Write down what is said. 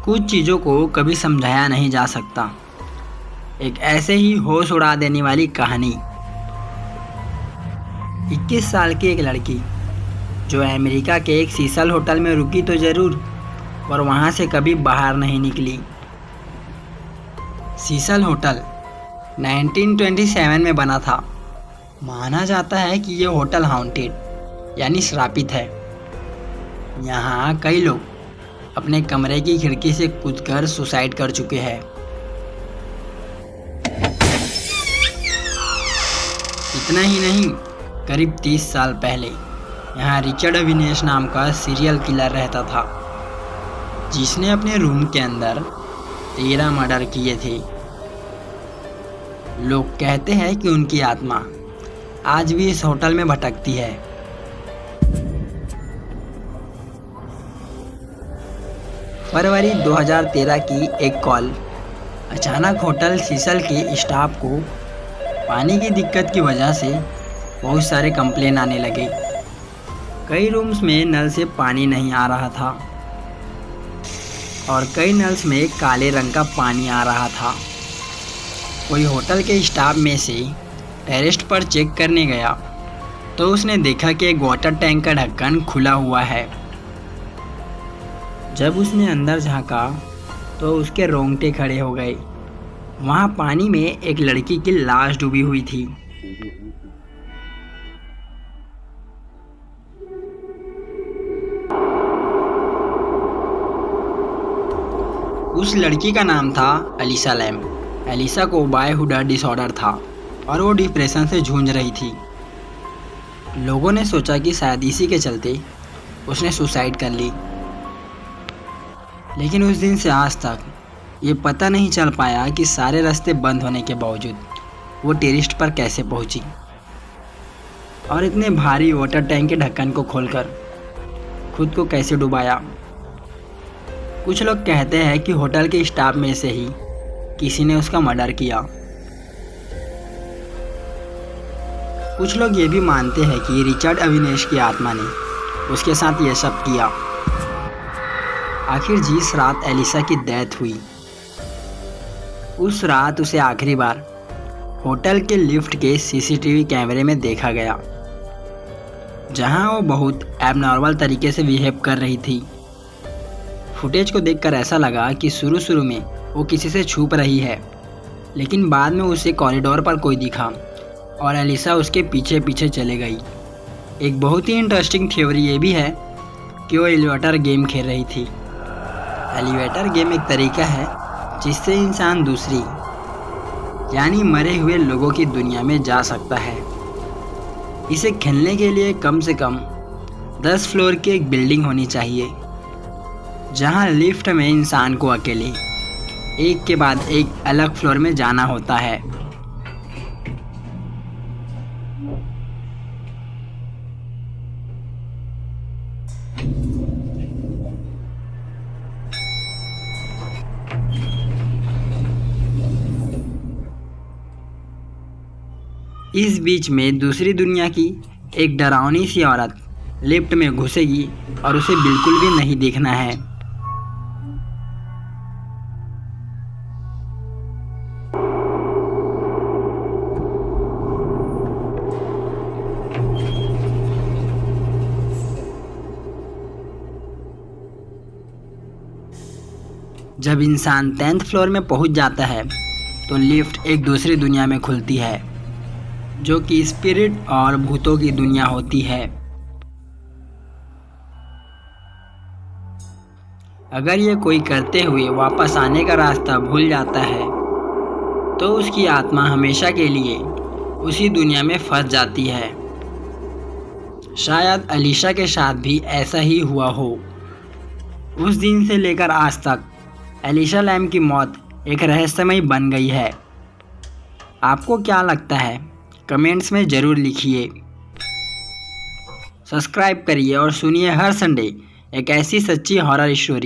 कुछ चीज़ों को कभी समझाया नहीं जा सकता। एक ऐसे ही होश उड़ा देने वाली कहानी। 21 साल की एक लड़की जो अमेरिका के एक सीसल होटल में रुकी तो ज़रूर, पर वहाँ से कभी बाहर नहीं निकली। सीसल होटल 1927 में बना था। माना जाता है कि ये होटल हाउंटेड यानी श्रापित है। यहाँ कई लोग अपने कमरे की खिड़की से कूदकर सुसाइड कर चुके हैं। इतना ही नहीं, करीब 30 साल पहले यहाँ रिचर्ड अविनेश नाम का सीरियल किलर रहता था, जिसने अपने रूम के अंदर 13 मर्डर किए थे। लोग कहते हैं कि उनकी आत्मा आज भी इस होटल में भटकती है। फरवरी 2013 की एक कॉल अचानक होटल सीसल के स्टाफ को पानी की दिक्कत की वजह से बहुत सारे कंप्लेन आने लगे। कई रूम्स में नल से पानी नहीं आ रहा था और कई नल्स में काले रंग का पानी आ रहा था। कोई होटल के स्टाफ में से टेरेस पर चेक करने गया तो उसने देखा कि एक वाटर टैंक का ढक्कन खुला हुआ है। जब उसने अंदर झांका तो उसके रोंगटे खड़े हो गए। वहाँ पानी में एक लड़की की लाश डूबी हुई थी। उस लड़की का नाम था एलिसा लैम। एलिसा को बायहुडर डिसऑर्डर था और वो डिप्रेशन से जूझ रही थी। लोगों ने सोचा कि शायद इसी के चलते उसने सुसाइड कर ली, लेकिन उस दिन से आज तक ये पता नहीं चल पाया कि सारे रास्ते बंद होने के बावजूद वो टेरेस पर कैसे पहुंची और इतने भारी वाटर टैंक के ढक्कन को खोलकर खुद को कैसे डुबाया। कुछ लोग कहते हैं कि होटल के स्टाफ में से ही किसी ने उसका मर्डर किया। कुछ लोग ये भी मानते हैं कि रिचर्ड अविनेश की आत्मा ने उसके साथ ये सब किया। आखिर जिस रात एलिसा की डेथ हुई, उस रात उसे आखिरी बार होटल के लिफ्ट के सीसीटीवी कैमरे में देखा गया, जहां वो बहुत एबनॉर्मल तरीके से बिहेव कर रही थी। फुटेज को देखकर ऐसा लगा कि शुरू में वो किसी से छुप रही है, लेकिन बाद में उसे कॉरिडोर पर कोई दिखा और एलिसा उसके पीछे पीछे चले गई। एक बहुत ही इंटरेस्टिंग थ्योरी ये भी है कि वो एलिवेटर गेम खेल रही थी। एलिवेटर गेम एक तरीका है जिससे इंसान दूसरी यानी मरे हुए लोगों की दुनिया में जा सकता है। इसे खेलने के लिए कम से कम 10 फ्लोर की एक बिल्डिंग होनी चाहिए, जहां लिफ्ट में इंसान को अकेले एक के बाद एक अलग फ्लोर में जाना होता है। इस बीच में दूसरी दुनिया की एक डरावनी सी औरत लिफ्ट में घुसेगी और उसे बिल्कुल भी नहीं देखना है। जब इंसान 10th फ्लोर में पहुंच जाता है तो लिफ्ट एक दूसरी दुनिया में खुलती है, जो कि स्पिरिट और भूतों की दुनिया होती है। अगर ये कोई करते हुए वापस आने का रास्ता भूल जाता है तो उसकी आत्मा हमेशा के लिए उसी दुनिया में फंस जाती है। शायद एलिसा के साथ भी ऐसा ही हुआ हो। उस दिन से लेकर आज तक एलिसा लैम की मौत एक रहस्यमय बन गई है। आपको क्या लगता है? कमेंट्स में ज़रूर लिखिए। सब्सक्राइब करिए और सुनिए हर संडे एक ऐसी सच्ची हॉरर स्टोरी।